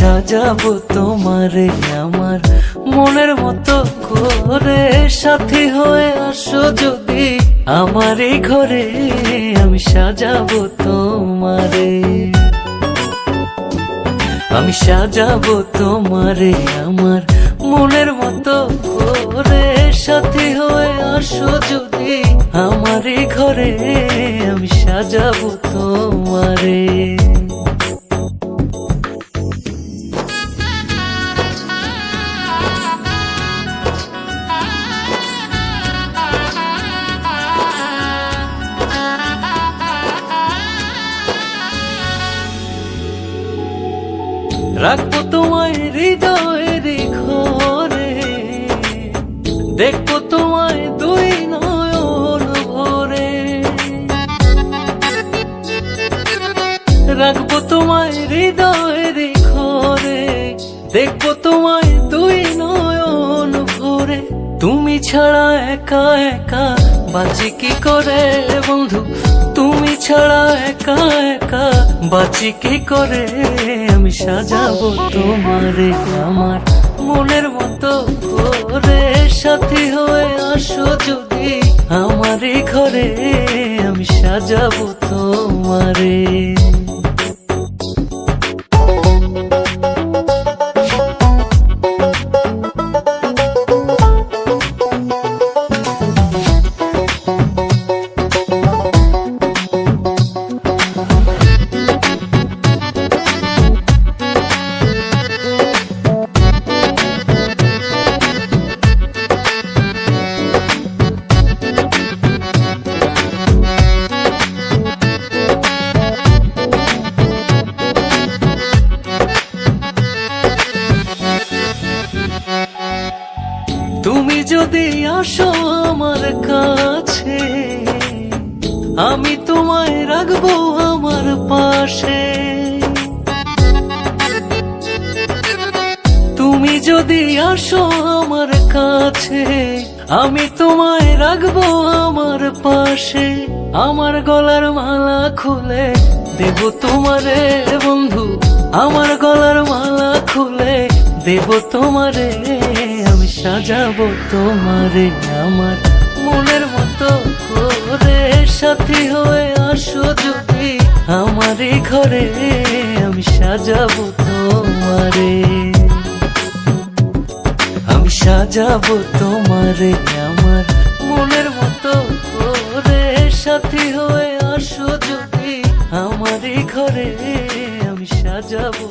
সাজাবো তোমারে আমার মনের মতো করে, সাথী হয়ে আসো যদি আমার এই ঘরে, আমি সাজাবো তোমারে, আমি সাজাবো তোমারে আমার মনের মতো করে, সাথী হয়ে আসো যদি আমার এই ঘরে, আমি সাজাবো তোমারে। রাখবো তোমায় হৃদয়ের ঘরে, দেখবো তোমায় দুই নয়ন ভরে, রাখবো তোমায় হৃদয়ের ঘরে, দেখবো তোমায় দুই নয়ন ভরে। তুমি ছাড়া একা একা বাঁচি কি করে বন্ধু, তুমি ছাড়া একা একা বাঁচি কি করে, আমি সাজাবো তোমারে আমার মনের মতো করে, সাথী হয়ে আসো যদি আমার এই ঘরে, আমি সাজাবো তোমারে। তুমি যদি আসো আমার কাছে, আমি তোমায় রাখবো আমার পাশে, তুমি যদি আসো আমার কাছে, আমি তোমায় রাখবো আমার পাশে। আমার গলার মালা খুলে দেব তোমারে বন্ধু, আমার গলার মালা খুলে দেব তোমারে, আমি সাজাবো তোমারে আমার মনের মতো করে, সাথী হয়ে আসো যদি আমার এই ঘরে, আমি সাজাবো তোমারে, আমি সাজাবো তোমারে আমার মনের মতো করে, সাথী হয়ে আসো যদি আমার এই ঘরে, আমি সাজাবো।